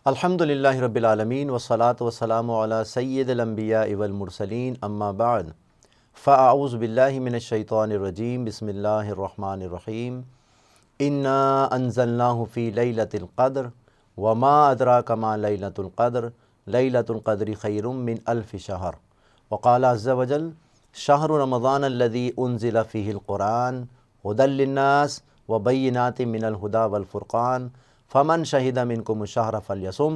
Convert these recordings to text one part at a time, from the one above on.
الحمدللہ رب العالمین والصلاة والسلام علی سید الانبیاء والمرسلین اما بعد فاعوذ باللہ من الشیطان الرجیم بسم اللہ الرحمن الرحیم انا انزلناہ فی لیلۃ القدر وما ادراک ما لیلۃ القدر لیلۃ القدر خیر من الف شہر وقال عز وجل شہر رمضان الذی انزل فیہ القرآن ھدی للناس وبینات من الہدی والفرقان فمن شہد منکم الشہر فلیصم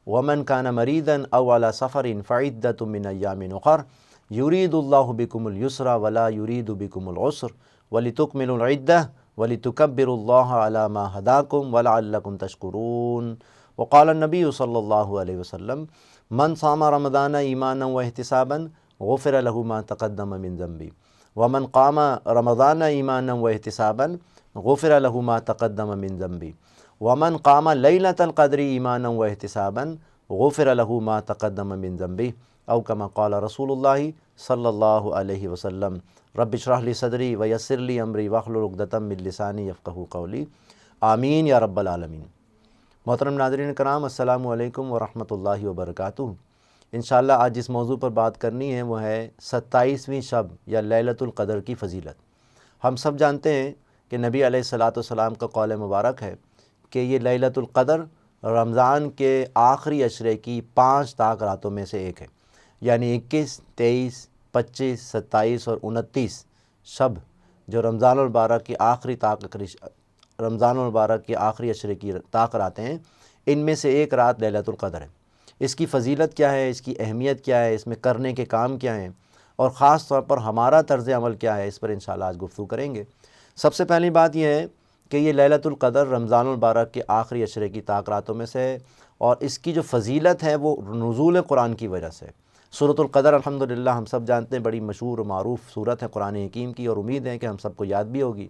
ومن کان مریضا او علی سفر فعدۃ من ایام اخر یرید اللہ بکم الیسر ولا یرید بکم العسر ولتکملوا العدہ ولتکبروا اللہ علی ما ہداکم ولعلکم تشکرون وقال النبی صلی اللہ علیہ وسلم من صام رمضان ایمانا واحتسابا غفر له ما تقدم من ذنبه ومن قام رمضان ایمانا واحتسابا غفر له ما تقدم من ذنبه ومن قام لیلۃ القدر ایمانا واحتسابا غفر له ما تقدم من ذنبه او کما قال رسول اللہ صلی اللہ علیہ وسلم رب اشرح لی صدری ویسر لی امری واحلل عقدۃ من لسانی یفقہوا قولی آمین یا رب العالمین۔ محترم ناظرین کرام، السلام علیکم ورحمۃ اللہ وبرکاتہ۔ انشاءاللہ آج جس موضوع پر بات کرنی ہے وہ ہے 27ویں شب یا لیلۃ القدر کی فضیلت۔ ہم سب جانتے ہیں کہ نبی علیہ الصلاۃ والسلام کا قول مبارک ہے کہ یہ لیلۃ القدر رمضان کے آخری عشرے کی 5 طاق راتوں میں سے ایک ہے، یعنی 21، 23، 25، 27 اور 29 شب جو رمضان المبارک کی آخری عشرے کی طاق راتیں ہیں، ان میں سے ایک رات لیلۃ القدر ہے۔ اس کی فضیلت کیا ہے، اس کی اہمیت کیا ہے، اس میں کرنے کے کام کیا ہیں، اور خاص طور پر ہمارا طرز عمل کیا ہے، اس پر انشاءاللہ آج گفتگو کریں گے۔ سب سے پہلی بات یہ ہے کہ یہ لیلۃ القدر رمضان المبارک کے آخری عشرے کی طاق راتوں میں سے ہے، اور اس کی جو فضیلت ہے وہ نزول قرآن کی وجہ سے۔ سورۃ القدر الحمدللہ ہم سب جانتے ہیں بڑی مشہور و معروف سورت ہے قرآن حکیم کی، اور امید ہے کہ ہم سب کو یاد بھی ہوگی۔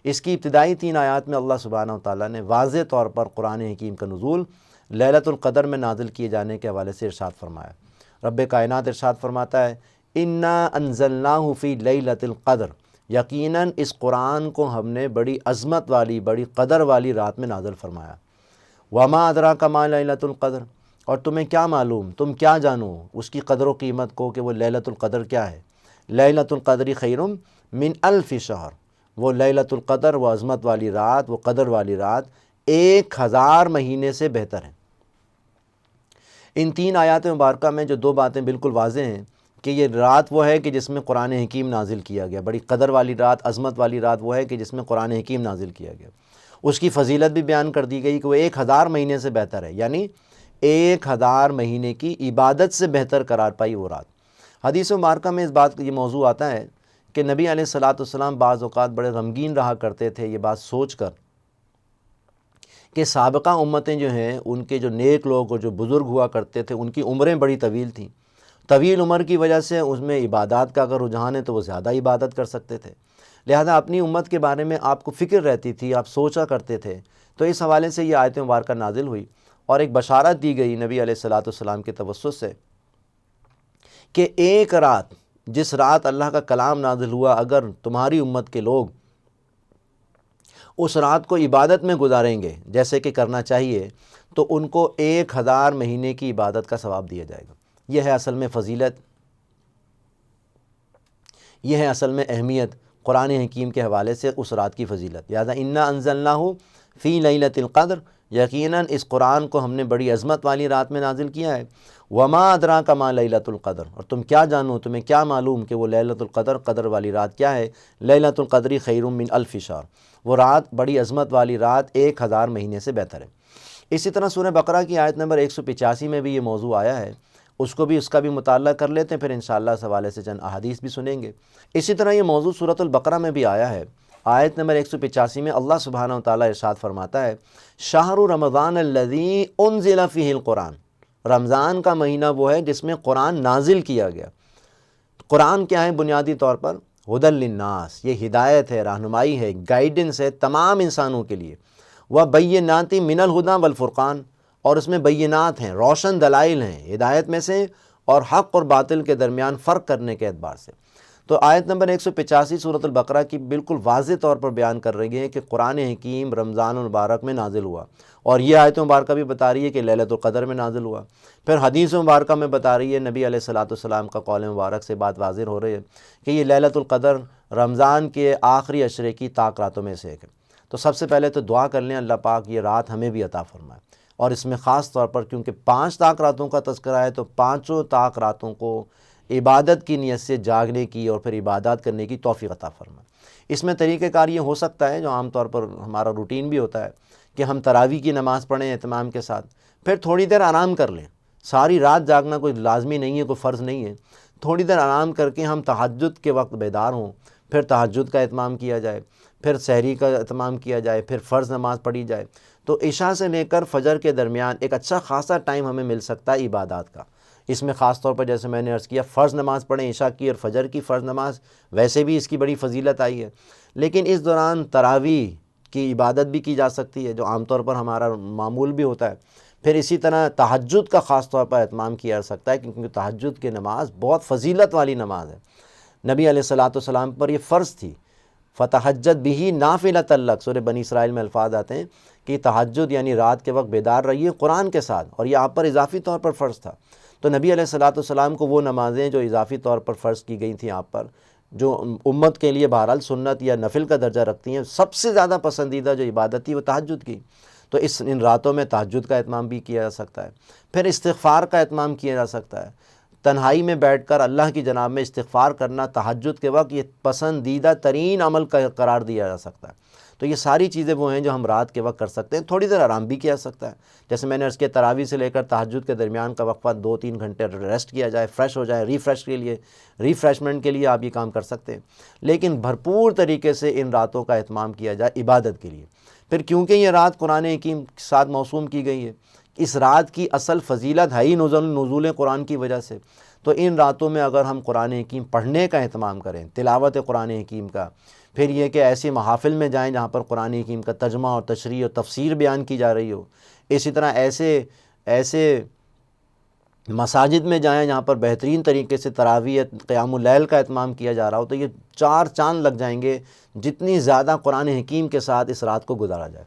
اس کی ابتدائی 3 آیات میں اللہ سبحانہ و تعالیٰ نے واضح طور پر قرآن حکیم کا نزول لیلۃ القدر میں نازل کیے جانے کے حوالے سے ارشاد فرمایا۔ رب کائنات ارشاد فرماتا ہے انا انزلناہ فی لیلۃ القدر، یقیناً اس قرآن کو ہم نے بڑی عظمت والی، بڑی قدر والی رات میں نازل فرمایا۔ وما ادراک ما لیلۃ القدر، اور تمہیں کیا معلوم، تم کیا جانو اس کی قدر و قیمت کو کہ وہ لیلۃ القدر کیا ہے۔ لیلۃ القدر خیر من الف شہر، وہ لیلۃ القدر، وہ عظمت والی رات، وہ قدر والی رات 1000 مہینے سے بہتر ہے۔ ان 3 آیات مبارکہ میں جو 2 باتیں بالکل واضح ہیں کہ یہ رات وہ ہے کہ جس میں قرآن حکیم نازل کیا گیا، بڑی قدر والی رات، عظمت والی رات وہ ہے کہ جس میں قرآن حکیم نازل کیا گیا۔ اس کی فضیلت بھی بیان کر دی گئی کہ وہ 1000 مہینے سے بہتر ہے، یعنی 1000 مہینے کی عبادت سے بہتر قرار پائی وہ رات۔ حدیث مبارکہ میں اس بات کا یہ موضوع آتا ہے کہ نبی علیہ الصلاۃ والسلام بعض اوقات بڑے غمگین رہا کرتے تھے یہ بات سوچ کر کہ سابقہ امتیں جو ہیں، ان کے جو نیک لوگ اور جو بزرگ ہوا کرتے تھے، ان کی عمریں بڑی طویل تھیں۔ طویل عمر کی وجہ سے اس میں عبادات کا اگر رجحان ہے تو وہ زیادہ عبادت کر سکتے تھے، لہذا اپنی امت کے بارے میں آپ کو فکر رہتی تھی، آپ سوچا کرتے تھے۔ تو اس حوالے سے یہ آیت مبارکہ نازل ہوئی اور ایک بشارت دی گئی نبی علیہ الصلاۃ والسلام کے توسط سے کہ ایک رات، جس رات اللہ کا کلام نازل ہوا، اگر تمہاری امت کے لوگ اس رات کو عبادت میں گزاریں گے جیسے کہ کرنا چاہیے، تو ان کو 1000 مہینے کی عبادت کا ثواب دیا جائے گا۔ یہ ہے اصل میں فضیلت، یہ ہے اصل میں اہمیت قرآن حکیم کے حوالے سے اس رات کی فضیلت۔ لہذا انا انزلناہ فی لیلۃ القدر، یقیناً اس قرآن کو ہم نے بڑی عظمت والی رات میں نازل کیا ہے۔ وما ادراک ما لیلۃ القدر، اور تم کیا جانو، تمہیں کیا معلوم کہ وہ لیلۃ القدر، قدر والی رات کیا ہے۔ لیلۃ القدر خیر من الف شہر، وہ رات، بڑی عظمت والی رات 1000 مہینے سے بہتر ہے۔ اسی طرح سورہ بقرہ کی آیت نمبر 185 میں بھی یہ موضوع آیا ہے، اس کا بھی مطالعہ کر لیتے ہیں، پھر انشاءاللہ اس حوالے سے چند احادیث بھی سنیں گے۔ اسی طرح یہ موضوع سورۃ البقرہ میں بھی آیا ہے۔ آیت نمبر 185 میں اللہ سبحانہ و تعالیٰ ارشاد فرماتا ہے شہر رمضان الذی انزل فیہ القرآن، رمضان کا مہینہ وہ ہے جس میں قرآن نازل کیا گیا۔ قرآن کیا ہے بنیادی طور پر؟ ھدی للناس، یہ ہدایت ہے، رہنمائی ہے، گائیڈنس ہے تمام انسانوں کے لیے۔ وبینات من الہدی والفرقان، اور اس میں بینات ہیں، روشن دلائل ہیں ہدایت میں سے اور حق اور باطل کے درمیان فرق کرنے کے اعتبار سے۔ تو آیت نمبر 185 سورۃ البقرہ کی بالکل واضح طور پر بیان کر رہی ہے کہ قرآن حکیم رمضان المبارک میں نازل ہوا، اور یہ آیت مبارکہ بھی بتا رہی ہے کہ لیلۃ القدر میں نازل ہوا۔ پھر حدیث مبارکہ میں بتا رہی ہے، نبی علیہ الصلوۃ والسلام کا قول مبارک سے بات واضح ہو رہی ہے کہ یہ لیلۃ القدر رمضان کے آخری عشرے کی طاق راتوں میں سے ایک ہے۔ تو سب سے پہلے تو دعا کر لیں اللہ پاک یہ رات ہمیں بھی عطا فرمائے، اور اس میں خاص طور پر کیونکہ 5 طاق راتوں کا تذکرہ ہے، تو 5 طاق راتوں کو عبادت کی نیت سے جاگنے کی اور پھر عبادات کرنے کی توفیق عطا فرمائے۔ اس میں طریقہ کار یہ ہو سکتا ہے جو عام طور پر ہمارا روٹین بھی ہوتا ہے کہ ہم تراویح کی نماز پڑھیں اہتمام کے ساتھ، پھر تھوڑی دیر آرام کر لیں۔ ساری رات جاگنا کوئی لازمی نہیں ہے، کوئی فرض نہیں ہے، تھوڑی دیر آرام کر کے ہم تہجد کے وقت بیدار ہوں، پھر تہجد کا اہتمام کیا جائے، پھر سحری کا اہتمام کیا جائے، پھر فرض نماز پڑھی جائے۔ تو عشاء سے لے کر فجر کے درمیان ایک اچھا خاصا ٹائم ہمیں مل سکتا ہے عبادات کا۔ اس میں خاص طور پر جیسے میں نے عرض کیا، فرض نماز پڑھیں عشاء کی اور فجر کی فرض نماز، ویسے بھی اس کی بڑی فضیلت آئی ہے، لیکن اس دوران تراویح کی عبادت بھی کی جا سکتی ہے جو عام طور پر ہمارا معمول بھی ہوتا ہے۔ پھر اسی طرح تہجد کا خاص طور پر اہتمام کیا جا سکتا ہے، کیونکہ تہجد کی نماز بہت فضیلت والی نماز ہے۔ نبی علیہ الصلوۃ والسلام پر یہ فرض تھی، فتہجد بہ نافلۃ لک، سورہ بنی اسرائیل میں الفاظ آتے ہیں کہ تہجد یعنی رات کے وقت بیدار رہیے قرآن کے ساتھ، اور یہ آپ پر اضافی طور پر فرض تھا۔ تو نبی علیہ الصلوۃ والسلام کو وہ نمازیں جو اضافی طور پر فرض کی گئی تھیں آپ پر، جو امت کے لیے بہرحال سنت یا نفل کا درجہ رکھتی ہیں، سب سے زیادہ پسندیدہ جو عبادت تھی وہ تہجد کی۔ تو ان راتوں میں تہجد کا اہتمام بھی کیا جا سکتا ہے، پھر استغفار کا اہتمام کیا جا سکتا ہے۔ تنہائی میں بیٹھ کر اللہ کی جناب میں استغفار کرنا تہجد کے وقت یہ پسندیدہ ترین عمل کا قرار دیا جا سکتا ہے۔ تو یہ ساری چیزیں وہ ہیں جو ہم رات کے وقت کر سکتے ہیں۔ تھوڑی دیر آرام بھی کیا جا سکتا ہے، جیسے میں نے عرض کیا تراویح سے لے کر تہجد کے درمیان کا وقفہ 2-3 گھنٹے ریسٹ کیا جائے، فریش ہو جائے، ریفریشمنٹ کے لیے آپ یہ کام کر سکتے ہیں، لیکن بھرپور طریقے سے ان راتوں کا اہتمام کیا جائے عبادت کے لیے۔ پھر کیونکہ یہ رات قرآن حکیم کے ساتھ موسوم کی گئی ہے، اس رات کی اصل فضیلت ہے ہی نزول قرآن کی وجہ سے، تو ان راتوں میں اگر ہم قرآن حکیم پڑھنے کا اہتمام کریں، تلاوت قرآن حکیم کا، پھر یہ کہ ایسی محافل میں جائیں جہاں پر قرآن حکیم کا ترجمہ اور تشریح اور تفسیر بیان کی جا رہی ہو، اسی طرح ایسے مساجد میں جائیں جہاں پر بہترین طریقے سے تراویح قیام اللیل کا اہتمام کیا جا رہا ہو، تو یہ 4 چاند لگ جائیں گے جتنی زیادہ قرآن حکیم کے ساتھ اس رات کو گزارا جائے۔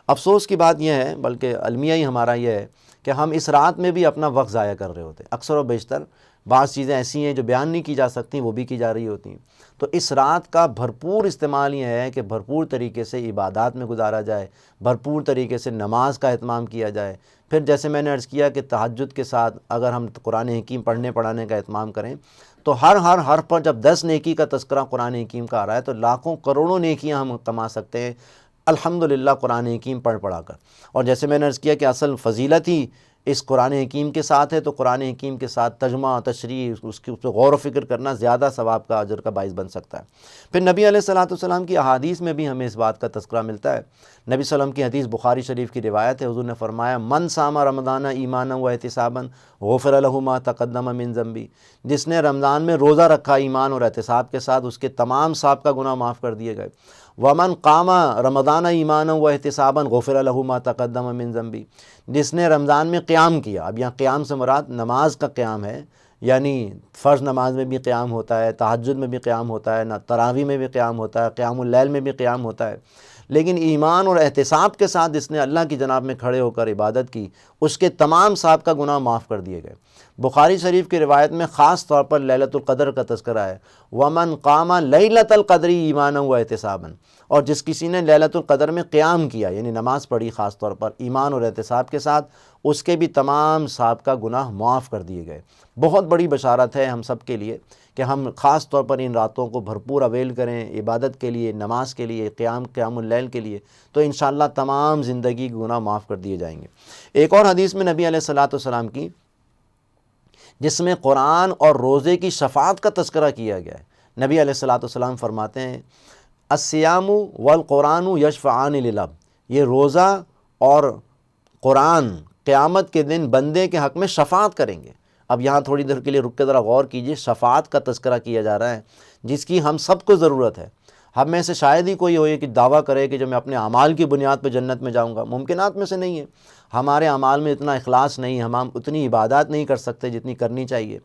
افسوس کی بات یہ ہے، بلکہ المیہ ہی ہمارا یہ ہے کہ ہم اس رات میں بھی اپنا وقت ضائع کر رہے ہوتے ہیں۔ اکثر و بیشتر بعض چیزیں ایسی ہیں جو بیان نہیں کی جا سکتی، وہ بھی کی جا رہی ہوتی ہیں۔ تو اس رات کا بھرپور استعمال یہ ہے کہ بھرپور طریقے سے عبادات میں گزارا جائے، بھرپور طریقے سے نماز کا اہتمام کیا جائے۔ پھر جیسے میں نے عرض کیا کہ تہجد کے ساتھ اگر ہم قرآن حکیم پڑھنے پڑھانے کا اہتمام کریں، تو ہر حرف پر جب 10 نیکی کا تذکرہ قرآن حکیم کا آ رہا ہے تو لاکھوں کروڑوں نیکیاں ہم کما سکتے ہیں الحمدللہ قرآن حکیم پڑھا کر۔ اور جیسے میں نے عرض کیا کہ اصل فضیلت ہی اس قرآن حکیم کے ساتھ ہے، تو قرآن حکیم کے ساتھ ترجمہ تشریح اس کے غور و فکر کرنا زیادہ ثواب کا اجر کا باعث بن سکتا ہے۔ پھر نبی علیہ الصلوۃ والسلام کی احادیث میں بھی ہمیں اس بات کا تذکرہ ملتا ہے۔ نبی صلی اللہ علیہ وسلم کی حدیث بخاری شریف کی روایت ہے، حضور نے فرمایا من صام رمضان ایمانا و احتسابا غفر له ما تقدم من ذنبی، جس نے رمضان میں روزہ رکھا ایمان اور احتساب کے ساتھ، اس کے تمام سابقہ گناہ معاف کر دیے گئے۔ ومن قام رمضان ایمانا و احتسابا غفر له ما تقدم من ذنبی، جس نے رمضان میں قیام کیا، اب یہاں قیام سے مراد نماز کا قیام ہے، یعنی فرض نماز میں بھی قیام ہوتا ہے، تہجد میں بھی قیام ہوتا ہے، تراویح میں بھی قیام ہوتا ہے، قیام اللیل میں بھی قیام ہوتا ہے، لیکن ایمان اور احتساب کے ساتھ جس نے اللہ کی جناب میں کھڑے ہو کر عبادت کی، اس کے تمام سابقہ گناہ معاف کر دیے گئے۔ بخاری شریف کی روایت میں خاص طور پر لیلۃ القدر کا تذکرہ ہے، ومن قام لیلۃ القدر ایمانا و احتسابا، اور جس کسی نے لیلۃ القدر میں قیام کیا یعنی نماز پڑھی خاص طور پر ایمان اور احتساب کے ساتھ، اس کے بھی تمام سابقہ گناہ معاف کر دیے گئے۔ بہت بڑی بشارت ہے ہم سب کے لیے کہ ہم خاص طور پر ان راتوں کو بھرپور اویل کریں عبادت کے لیے، نماز کے لیے، قیام اللیل کے لیے، تو انشاءاللہ تمام زندگی کے گناہ معاف کر دیے جائیں گے۔ ایک اور حدیث میں نبی علیہ الصلوۃ والسلام کی، جس میں قرآن اور روزے کی شفاعت کا تذکرہ کیا گیا ہے، نبی علیہ الصلوۃ والسلام فرماتے ہیں الصیام والقرآن یشفعان للعبد، یہ روزہ اور قرآن قیامت کے دن بندے کے حق میں شفاعت کریں گے۔ اب یہاں تھوڑی دیر کے لیے رک کے ذرا غور کیجئے، شفاعت کا تذکرہ کیا جا رہا ہے جس کی ہم سب کو ضرورت ہے۔ ہم میں سے شاید ہی کوئی ہو یہ کہ دعویٰ کرے کہ جو میں اپنے اعمال کی بنیاد پہ جنت میں جاؤں گا، ممکنات میں سے نہیں ہے۔ ہمارے اعمال میں اتنا اخلاص نہیں، ہم اتنی عبادات نہیں کر سکتے جتنی کرنی چاہیے،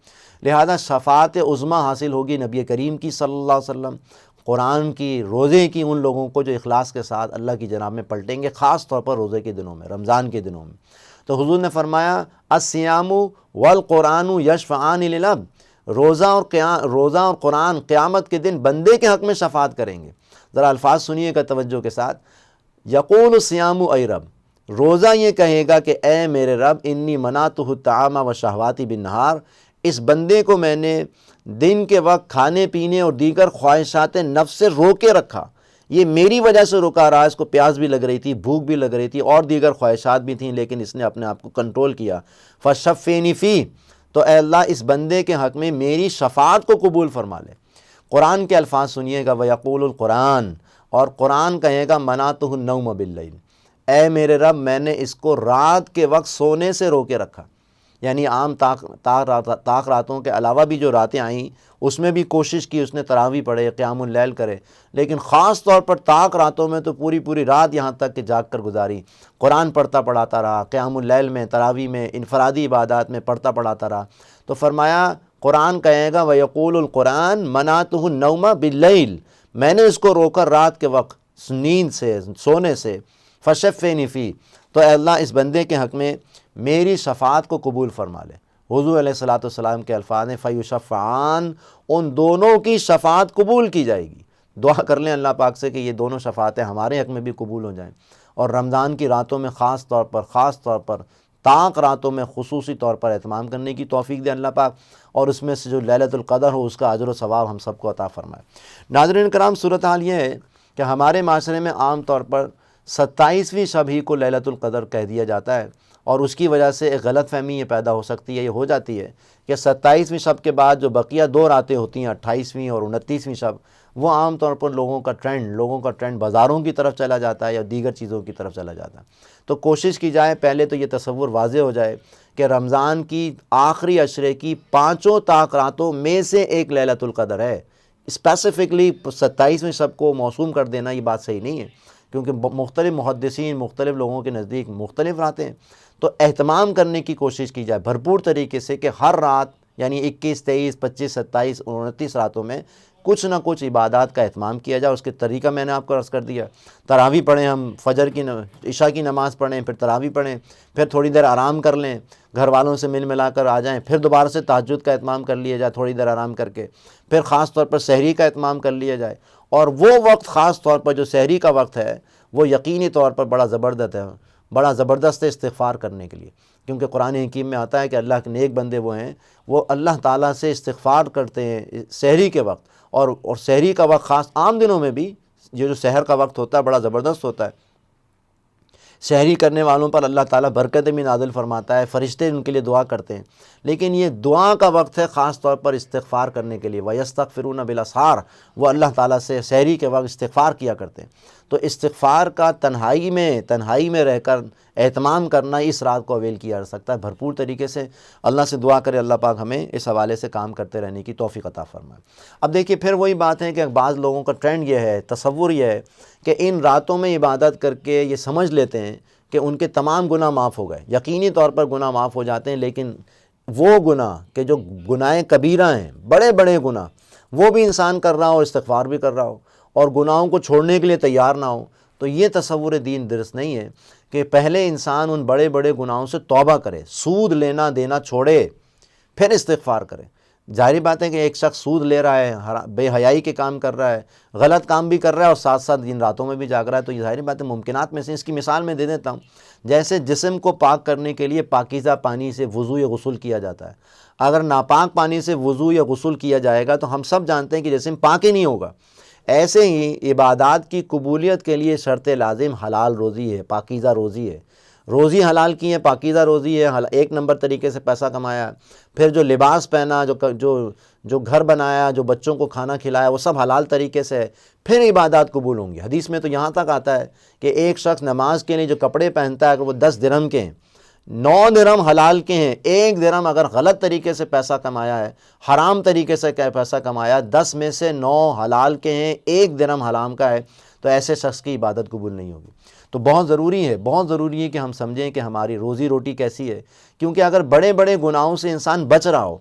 لہذا شفاعت عظمیٰ حاصل ہوگی نبی کریم کی صلی اللہ علیہ وسلم، قرآن کی، روزے کی، ان لوگوں کو جو اخلاص کے ساتھ اللہ کی جناب میں پلٹیں گے، خاص طور پر روزے کے دنوں میں، رمضان کے دنوں میں۔ تو حضور نے فرمایا الصیام والقرآن یشفعان للعبد، روزہ اور قرآن قیامت کے دن بندے کے حق میں شفاعت کریں گے۔ ذرا الفاظ سنیے گا توجہ کے ساتھ، یقول الصیام اے رب، روزہ یہ کہے گا کہ اے میرے رب انی منعتہ الطعام والشہوات بالنہار، اس بندے کو میں نے دن کے وقت کھانے پینے اور دیگر خواہشات نفس سے روکے رکھا، یہ میری وجہ سے رکا رہا، اس کو پیاس بھی لگ رہی تھی، بھوک بھی لگ رہی تھی اور دیگر خواہشات بھی تھیں، لیکن اس نے اپنے آپ کو کنٹرول کیا۔ فشفینی فی، تو اے اللہ اس بندے کے حق میں میری شفاعت کو قبول فرما لے۔ قرآن کے الفاظ سنیے گا، وَيَقُولُ القرآن، اور قرآن کہے گا منعتہ النوم باللیل، اے میرے رب میں نے اس کو رات کے وقت سونے سے روکے رکھا، یعنی عام طاق راتوں کے علاوہ بھی جو راتیں آئیں اس میں بھی کوشش کی اس نے تراویح پڑھے، قیام اللیل کرے، لیکن خاص طور پر طاق راتوں میں تو پوری پوری رات یہاں تک کہ جاگ کر گزاری، قرآن پڑھتا پڑھاتا رہا، قیام اللیل میں، تراویح میں، انفرادی عبادات میں پڑھتا پڑھاتا رہا۔ تو فرمایا قرآن کہے گا وَيَقُولُ القرآن منعتہ النوم باللیل، میں نے اس کو روکا رات کے وقت نیند سے، سونے سے، فشفینی فی، تو اے اللہ اس بندے کے حق میں میری شفاعت کو قبول فرما لے۔ حضور علیہ الصلوۃ والسلام کے الفاظ ہیں فیشفعان، ان دونوں کی شفاعت قبول کی جائے گی۔ دعا کر لیں اللہ پاک سے کہ یہ دونوں شفاعتیں ہمارے حق میں بھی قبول ہو جائیں، اور رمضان کی راتوں میں خاص طور پر طاق راتوں میں خصوصی طور پر اہتمام کرنے کی توفیق دے اللہ پاک، اور اس میں سے جو لیلۃ القدر ہو اس کا اجر و ثواب ہم سب کو عطا فرمائے۔ ناظرین کرام، صورتحال یہ ہے کہ ہمارے معاشرے میں عام طور پر 27ویں شب ہی کو لیلۃ القدر کہہ دیا جاتا ہے، اور اس کی وجہ سے ایک غلط فہمی یہ پیدا ہو سکتی ہے، یہ ہو جاتی ہے کہ 27ویں شب کے بعد جو بقیہ 2 راتیں ہوتی ہیں، 28ویں اور 29ویں شب، وہ عام طور پر لوگوں کا ٹرینڈ بازاروں کی طرف چلا جاتا ہے یا دیگر چیزوں کی طرف چلا جاتا ہے۔ تو کوشش کی جائے پہلے تو یہ تصور واضح ہو جائے کہ رمضان کی آخری عشرے کی 5 طاق راتوں میں سے ایک لیلۃ القدر ہے۔ اسپیسیفکلی 27ویں شب کو موسوم کر دینا یہ بات صحیح نہیں ہے، کیونکہ مختلف محدثین، مختلف لوگوں کے نزدیک مختلف راتیں، تو اہتمام کرنے کی کوشش کی جائے بھرپور طریقے سے کہ ہر رات یعنی 21، 23، 25، 27 اور 29 راتوں میں کچھ نہ کچھ عبادات کا اہتمام کیا جائے۔ اس کے طریقہ میں نے آپ کو عرض کر دیا، تراویح پڑھیں، ہم فجر کی عشاء کی نماز پڑھیں، پھر تراویح پڑھیں، پھر تھوڑی دیر آرام کر لیں، گھر والوں سے ملا کر آ جائیں، پھر دوبارہ سے تہجد کا اہتمام کر لیا جائے تھوڑی دیر آرام کر کے، پھر خاص طور پر سحری کا اہتمام کر لیا جائے، اور وہ وقت خاص طور پر جو سحری کا وقت ہے وہ یقینی طور پر بڑا زبردست ہے استغفار کرنے کے لیے، کیونکہ قرآن حکیم میں آتا ہے کہ اللہ کے نیک بندے وہ ہیں وہ اللہ تعالیٰ سے استغفار کرتے ہیں سحری کے وقت، اور سحری کا وقت خاص عام دنوں میں بھی یہ جو سحر کا وقت ہوتا ہے بڑا زبردست ہوتا ہے، سحری کرنے والوں پر اللہ تعالیٰ برکتیں بھی نازل فرماتا ہے، فرشتے ان کے لیے دعا کرتے ہیں، لیکن یہ دعا کا وقت ہے خاص طور پر استغفار کرنے کے لیے، وَيَسْتَغْفِرُونَ بِالْأَسْحَارِ، وہ اللہ تعالیٰ سے سحری کے وقت استغفار کیا کرتے ہیں۔ تو استغفار کا تنہائی میں رہ کر اہتمام کرنا اس رات کو اویل کیا جا سکتا ہے بھرپور طریقے سے۔ اللہ سے دعا کرے اللہ پاک ہمیں اس حوالے سے کام کرتے رہنے کی توفیق عطا فرمائے۔ اب دیکھیے پھر وہی بات ہے کہ بعض لوگوں کا ٹرینڈ یہ ہے، تصور یہ ہے کہ ان راتوں میں عبادت کر کے یہ سمجھ لیتے ہیں کہ ان کے تمام گناہ معاف ہو گئے۔ یقینی طور پر گناہ معاف ہو جاتے ہیں، لیکن وہ گناہ کہ جو گناہ کبیرہ ہیں، بڑے بڑے گناہ، وہ بھی انسان کر رہا ہو، استغفار بھی کر رہا ہو، اور گناہوں کو چھوڑنے کے لیے تیار نہ ہو، تو یہ تصور دین درست نہیں ہے کہ پہلے انسان ان بڑے بڑے گناہوں سے توبہ کرے، سود لینا دینا چھوڑے، پھر استغفار کرے۔ ظاہری بات ہے کہ ایک شخص سود لے رہا ہے، بے حیائی کے کام کر رہا ہے، غلط کام بھی کر رہا ہے، اور ساتھ ساتھ ان راتوں میں بھی جاگ رہا ہے، تو یہ ظاہری بات ہے ممکنات میں سے اس کی مثال میں دے دیتا ہوں۔ جیسے جسم کو پاک کرنے کے لیے پاکیزہ پانی سے وضو یا غسل کیا جاتا ہے، اگر ناپاک پانی سے وضو یا غسل کیا جائے گا تو ہم سب جانتے ہیں کہ جسم پاک ہی نہیں ہوگا۔ ایسے ہی عبادات کی قبولیت کے لیے شرط لازم حلال روزی ہے، پاکیزہ روزی ہے۔ روزی حلال کی ہے، پاکیزہ روزی ہے، ایک نمبر طریقے سے پیسہ کمایا، پھر جو لباس پہنا، جو گھر بنایا، جو بچوں کو کھانا کھلایا، وہ سب حلال طریقے سے ہے، پھر عبادات قبول ہوں گی۔ حدیث میں تو یہاں تک آتا ہے کہ ایک شخص نماز کے لیے جو کپڑے پہنتا ہے اگر وہ 10 درہم کے ہیں، 9 درہم حلال کے ہیں، 1 درہم اگر غلط طریقے سے پیسہ کمایا ہے، حرام طریقے سے پیسہ کمایا، 10 میں سے 9 حلال کے ہیں، 1 درہم حرام کا ہے، تو ایسے شخص کی عبادت قبول نہیں ہوگی۔ تو بہت ضروری ہے کہ ہم سمجھیں کہ ہماری روزی روٹی کیسی ہے، کیونکہ اگر بڑے بڑے گناہوں سے انسان بچ رہا ہو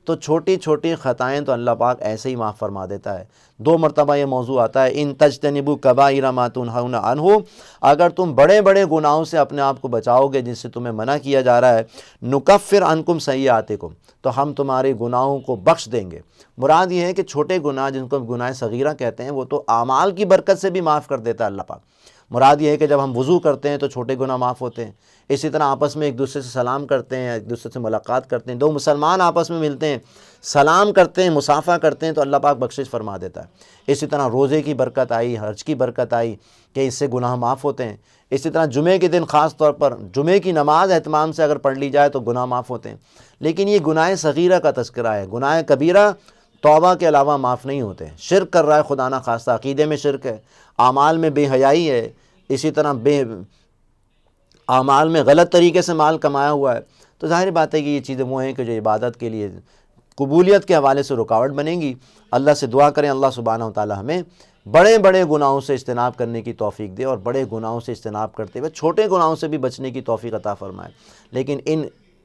تو چھوٹی چھوٹی خطائیں تو اللہ پاک ایسے ہی معاف فرما دیتا ہے۔ 2 مرتبہ یہ موضوع آتا ہے، ان تجتنبوا کبائر ما تنہون عنہ، اگر تم بڑے بڑے گناہوں سے اپنے آپ کو بچاؤ گے جس سے تمہیں منع کیا جا رہا ہے، نکفر عنکم سیئاتکم، تو ہم تمہارے گناہوں کو بخش دیں گے۔ مراد یہ ہے کہ چھوٹے گناہ جن کو گناہ صغیرہ کہتے ہیں، وہ تو اعمال کی برکت سے بھی معاف کر دیتا ہے اللہ پاک۔ مراد یہ ہے کہ جب ہم وضو کرتے ہیں تو چھوٹے گناہ معاف ہوتے ہیں، اسی طرح آپس میں ایک دوسرے سے سلام کرتے ہیں، ایک دوسرے سے ملاقات کرتے ہیں، 2 مسلمان آپس میں ملتے ہیں، سلام کرتے ہیں، مصافحہ کرتے ہیں، تو اللہ پاک بخشش فرما دیتا ہے۔ اسی طرح روزے کی برکت آئی، حج کی برکت آئی کہ اس سے گناہ معاف ہوتے ہیں۔ اسی طرح جمعے کے دن خاص طور پر جمعے کی نماز اہتمام سے اگر پڑھ لی جائے تو گناہ معاف ہوتے ہیں۔ لیکن یہ گناہ صغیرہ کا تذکرہ ہے، گناہ کبیرہ توبہ کے علاوہ معاف نہیں ہوتے۔ شرک کر رہا ہے خدا نہ خواستہ، عقیدے میں شرک ہے، اعمال میں بے حیائی ہے، اسی طرح اعمال میں غلط طریقے سے مال کمایا ہوا ہے، تو ظاہر بات ہے کہ یہ چیزیں وہ ہیں کہ جو عبادت کے لیے قبولیت کے حوالے سے رکاوٹ بنیں گی۔ اللہ سے دعا کریں اللہ سبحانہ و تعالی ہمیں بڑے بڑے گناہوں سے اجتناب کرنے کی توفیق دے، اور بڑے گناہوں سے اجتناب کرتے ہوئے چھوٹے گناہوں سے بھی بچنے کی توفیق عطا فرمائے، لیکن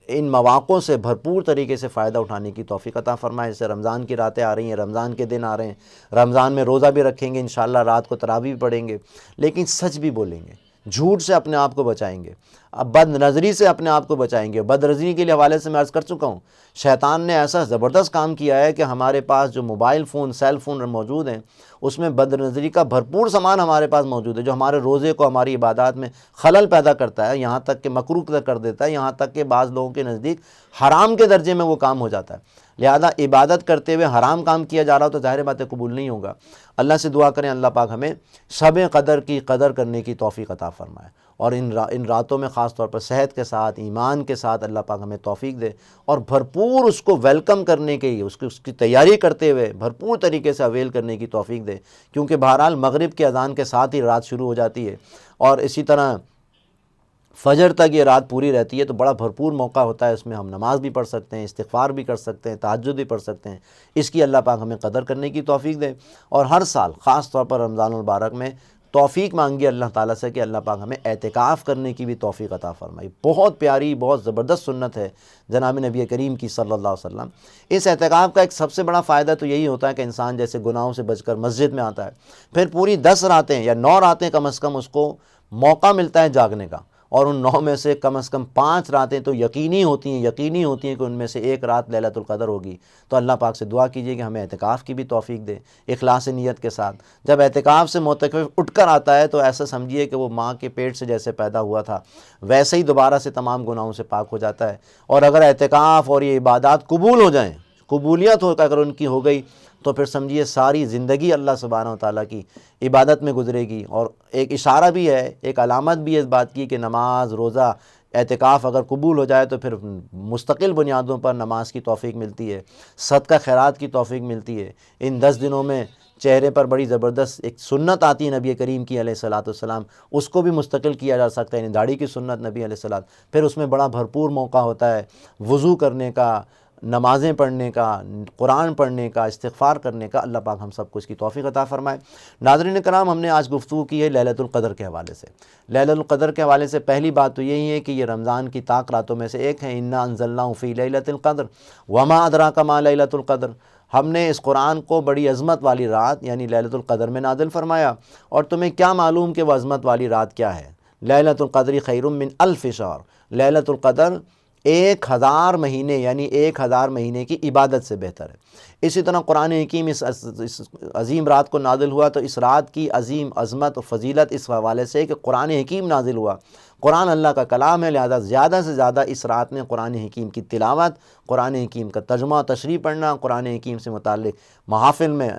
ان مواقعوں سے بھرپور طریقے سے فائدہ اٹھانے کی توفیق عطا فرمائے۔ جیسے رمضان کی راتیں آ رہی ہیں، رمضان کے دن آ رہے ہیں، رمضان میں روزہ بھی رکھیں گے انشاءاللہ، رات کو تراویح بھی پڑھیں گے، لیکن سچ بھی بولیں گے، جھوٹ سے اپنے آپ کو بچائیں گے، اب بد نظری سے اپنے آپ کو بچائیں گے۔ بد نظری کے حوالے سے میں عرض کر چکا ہوں، شیطان نے ایسا زبردست کام کیا ہے کہ ہمارے پاس جو موبائل فون، سیل فون موجود ہیں، اس میں بد نظری کا بھرپور سامان ہمارے پاس موجود ہے، جو ہمارے روزے کو، ہماری عبادات میں خلل پیدا کرتا ہے، یہاں تک کہ مکروہ کر دیتا ہے، یہاں تک کہ بعض لوگوں کے نزدیک حرام کے درجے میں وہ کام ہو جاتا ہے۔ لہذا عبادت کرتے ہوئے حرام کام کیا جا رہا ہو تو ظاہر بات ہے قبول نہیں ہوگا۔ اللہ سے دعا کریں اللہ پاک ہمیں شب قدر کی قدر کرنے کی توفیق عطا فرمائے، اور ان راتوں میں خاص طور پر صحت کے ساتھ، ایمان کے ساتھ اللہ پاک ہمیں توفیق دے، اور بھرپور اس کو ویلکم کرنے کے لیے، اس کی تیاری کرتے ہوئے بھرپور طریقے سے اویل کرنے کی توفیق دے، کیونکہ بہرحال مغرب کی اذان کے ساتھ ہی رات شروع ہو جاتی ہے، اور اسی طرح فجر تک یہ رات پوری رہتی ہے، تو بڑا بھرپور موقع ہوتا ہے، اس میں ہم نماز بھی پڑھ سکتے ہیں، استغفار بھی کر سکتے ہیں، تہجد بھی پڑھ سکتے ہیں۔ اس کی اللہ پاک ہمیں قدر کرنے کی توفیق دے، اور ہر سال خاص طور پر رمضان المبارک میں توفیق مانگی اللہ تعالیٰ سے کہ اللہ پاک ہمیں اعتکاف کرنے کی بھی توفیق عطا فرمائی۔ بہت پیاری، بہت زبردست سنت ہے جناب نبی کریم کی صلی اللہ علیہ وسلم۔ اس اعتکاف کا ایک سب سے بڑا فائدہ تو یہی ہوتا ہے کہ انسان جیسے گناہوں سے بچ کر مسجد میں آتا ہے، پھر پوری 10 راتیں یا 9 راتیں کم از کم اس کو موقع ملتا ہے جاگنے کا، اور ان 9 میں سے کم از کم 5 راتیں تو یقینی ہوتی ہیں کہ ان میں سے ایک رات لیلۃ القدر ہوگی۔ تو اللہ پاک سے دعا کیجئے کہ ہمیں اعتکاف کی بھی توفیق دے، اخلاص نیت کے ساتھ۔ جب اعتکاف سے معتکف اٹھ کر آتا ہے تو ایسا سمجھیے کہ وہ ماں کے پیٹ سے جیسے پیدا ہوا تھا ویسے ہی دوبارہ سے تمام گناہوں سے پاک ہو جاتا ہے۔ اور اگر اعتکاف اور یہ عبادات قبول ہو جائیں، قبولیت ہو کر اگر ان کی ہو گئی، تو پھر سمجھیے ساری زندگی اللہ سبحانہ و تعالیٰ کی عبادت میں گزرے گی۔ اور ایک اشارہ بھی ہے، ایک علامت بھی ہے اس بات کی کہ نماز، روزہ، اعتکاف اگر قبول ہو جائے تو پھر مستقل بنیادوں پر نماز کی توفیق ملتی ہے، صدقہ خیرات کی توفیق ملتی ہے۔ ان 10 دنوں میں چہرے پر بڑی زبردست ایک سنت آتی ہے نبی کریم کی علیہ الصلوۃ والسلام، اس کو بھی مستقل کیا جا سکتا ہے، یعنی داڑھی کی سنت نبی علیہ الصلوۃ۔ پھر اس میں بڑا بھرپور موقع ہوتا ہے وضو کرنے کا، نمازیں پڑھنے کا، قرآن پڑھنے کا، استغفار کرنے کا۔ اللہ پاک ہم سب کو اس کی توفیق عطا فرمائے۔ ناظرین کرام، ہم نے آج گفتگو کی ہے لیلۃ القدر کے حوالے سے۔ لیلۃ القدر کے حوالے سے پہلی بات تو یہی ہے کہ یہ رمضان کی طاق راتوں میں سے ایک ہے۔ انا انزلناہ فی لیلۃ القدر وما ادراک ما لیلۃ القدر، ہم نے اس قرآن کو بڑی عظمت والی رات یعنی لیلۃ القدر میں نازل فرمایا، اور تمہیں کیا معلوم کہ وہ عظمت والی رات کیا ہے؟ لیلۃ القدر خیر من الف شہر، لیلۃ القدر 1000 مہینے یعنی 1000 مہینے کی عبادت سے بہتر ہے۔ اسی طرح قرآن حکیم اس عظیم رات کو نازل ہوا، تو اس رات کی عظیم عظمت و فضیلت اس حوالے سے کہ قرآن حکیم نازل ہوا، قرآن اللہ کا کلام ہے، لہذا زیادہ سے زیادہ اس رات میں قرآن حکیم کی تلاوت، قرآن حکیم کا ترجمہ تشریح پڑھنا، قرآن حکیم سے متعلق محافل میں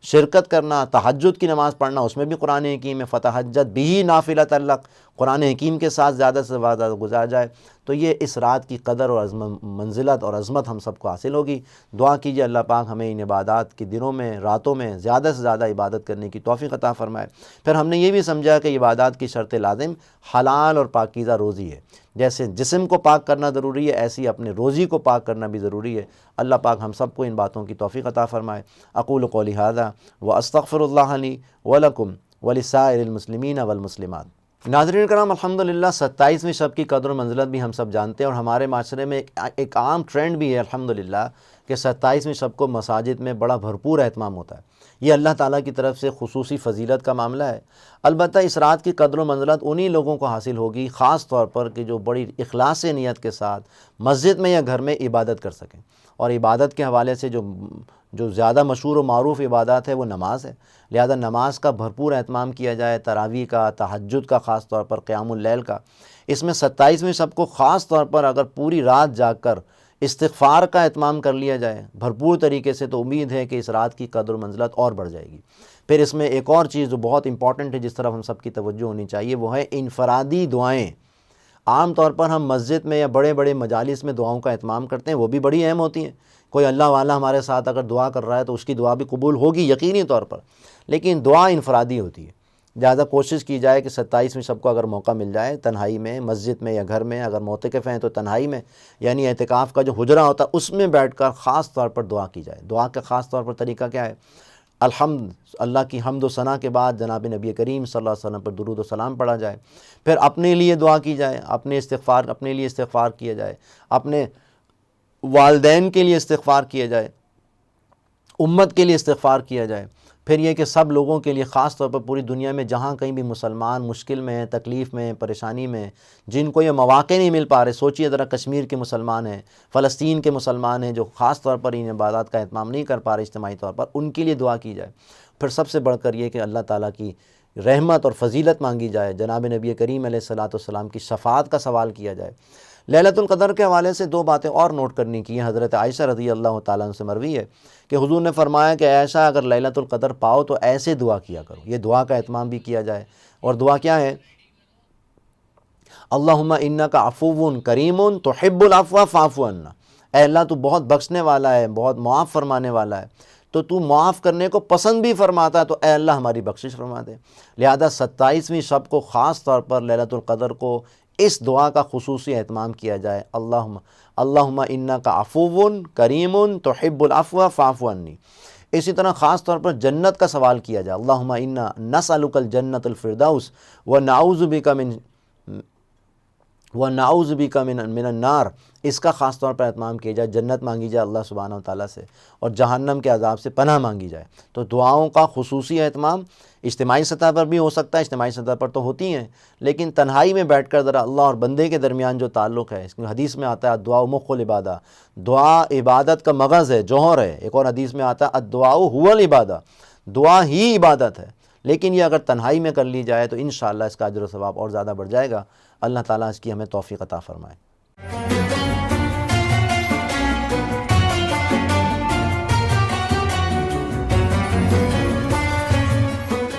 شرکت کرنا، تہجد کی نماز پڑھنا، اس میں بھی قرآن حکیم میں فتہجد بھی نافلۃ لک، قرآن حکیم کے ساتھ زیادہ سے زیادہ گزارا جائے، تو یہ اس رات کی قدر اور منزلت اور عظمت ہم سب کو حاصل ہوگی۔ دعا کیجیے اللہ پاک ہمیں ان عبادات کے دنوں میں، راتوں میں زیادہ سے زیادہ عبادت کرنے کی توفیق عطا فرمائے۔ پھر ہم نے یہ بھی سمجھا کہ عبادات کی شرط لازم حلال اور پاکیزہ روزی ہے، جیسے جسم کو پاک کرنا ضروری ہے، ایسی اپنے روزی کو پاک کرنا بھی ضروری ہے۔ اللہ پاک ہم سب کو ان باتوں کی توفیق عطا فرمائے۔ اقول قولی ھذا واستغفر اللہ لی ولکم ولسائر المسلمین والمسلمات۔ ناظرین کرام، الحمدللہ 27ویں شب کی قدر و منزلت بھی ہم سب جانتے ہیں، اور ہمارے معاشرے میں ایک عام ٹرینڈ بھی ہے الحمدللہ کہ 27ویں شب کو مساجد میں بڑا بھرپور اہتمام ہوتا ہے۔ یہ اللہ تعالیٰ کی طرف سے خصوصی فضیلت کا معاملہ ہے۔ البتہ اس رات کی قدر و منزلت انہی لوگوں کو حاصل ہوگی خاص طور پر کہ جو بڑی اخلاص نیت کے ساتھ مسجد میں یا گھر میں عبادت کر سکیں۔ اور عبادت کے حوالے سے جو زیادہ مشہور و معروف عبادات ہے وہ نماز ہے، لہذا نماز کا بھرپور اہتمام کیا جائے، تراویح کا، تہجد کا، خاص طور پر قیام اللیل کا۔ اس میں 27ویں شب کو خاص طور پر اگر پوری رات جاگ کر استغفار کا اہتمام کر لیا جائے بھرپور طریقے سے، تو امید ہے کہ اس رات کی قدر و منزلت اور بڑھ جائے گی۔ پھر اس میں ایک اور چیز جو بہت امپورٹنٹ ہے، جس طرف ہم سب کی توجہ ہونی چاہیے، وہ ہے انفرادی دعائیں۔ عام طور پر ہم مسجد میں یا بڑے بڑے مجالس میں دعاؤں کا اہتمام کرتے ہیں، وہ بھی بڑی اہم ہوتی ہیں۔ کوئی اللہ والا ہمارے ساتھ اگر دعا کر رہا ہے تو اس کی دعا بھی قبول ہوگی یقینی طور پر، لیکن دعا انفرادی ہوتی ہے۔ لہٰذا کوشش کی جائے کہ 27ویں شب کو اگر موقع مل جائے تنہائی میں، مسجد میں یا گھر میں، اگر معتکف ہیں تو تنہائی میں، یعنی اعتکاف کا جو حجرہ ہوتا ہے اس میں بیٹھ کر خاص طور پر دعا کی جائے۔ دعا کا خاص طور پر طریقہ کیا ہے؟ اللہ کی حمد و ثنا کے بعد جناب نبی کریم صلی اللہ علیہ وسلم پر درود و سلام پڑھا جائے، پھر اپنے لیے دعا کی جائے، اپنے لیے استغفار کیا جائے، اپنے والدین کے لیے استغفار کیا جائے، امت کے لیے استغفار کیا جائے، پھر یہ کہ سب لوگوں کے لیے خاص طور پر پوری دنیا میں جہاں کہیں بھی مسلمان مشکل میں ہیں، تکلیف میں ہیں، پریشانی میں ہیں، جن کو یہ مواقع نہیں مل پا رہے، سوچیے ذرا کشمیر کے مسلمان ہیں، فلسطین کے مسلمان ہیں جو خاص طور پر ان عبادات کا اہتمام نہیں کر پا رہے اجتماعی طور پر، ان کے لیے دعا کی جائے۔ پھر سب سے بڑھ کر یہ کہ اللہ تعالیٰ کی رحمت اور فضیلت مانگی جائے، جناب نبی کریم علیہ الصلوۃ والسلام کی شفاعت کا سوال کیا جائے۔ لیلۃ القدر کے حوالے سے دو باتیں اور نوٹ کرنی کی ہیں۔ حضرت عائشہ رضی اللہ تعالیٰ عنہ سے مروی ہے کہ حضور نے فرمایا کہ عائشہ اگر لیلۃ القدر پاؤ تو ایسے دعا کیا کرو۔ یہ دعا کا اہتمام بھی کیا جائے، اور دعا کیا ہے؟ اللہم انک عفو کریم تحب العفو فاعف عنا۔ اے اللہ تو بہت بخشنے والا ہے، بہت معاف فرمانے والا ہے، تو معاف کرنے کو پسند بھی فرماتا ہے، تو اے اللہ ہماری بخشش فرما دے۔ لہذا 27ویں شب کو خاص طور پر لیلۃ القدر کو اس دعا کا خصوصی اہتمام کیا جائے، اللہم انک عفو کریم تحب العفو فاعف عنی۔ اسی طرح خاص طور پر جنت کا سوال کیا جائے، اللہم انا نسألک الجنۃ الفردوس ونعوذ بک من النار۔ اس کا خاص طور پر اہتمام کیا جائے، جنت مانگی جائے اللہ سبحانہ وتعالیٰ سے، اور جہنم کے عذاب سے پناہ مانگی جائے۔ تو دعاؤں کا خصوصی اہتمام اجتماعی سطح پر بھی ہو سکتا ہے، اجتماعی سطح پر تو ہوتی ہیں، لیکن تنہائی میں بیٹھ کر ذرا اللہ اور بندے کے درمیان جو تعلق ہے، اس میں حدیث میں آتا ہے دعا مخ العبادہ، دعا عبادت کا مغز ہے، جوہر ہے۔ ایک اور حدیث میں آتا ہے الدعاء هو العبادہ، دعا ہی عبادت ہے۔ لیکن یہ اگر تنہائی میں کر لی جائے تو انشاءاللہ اس کا اجر و ثواب اور زیادہ بڑھ جائے گا۔ اللہ تعالیٰ اس کی ہمیں توفیق عطا فرمائے۔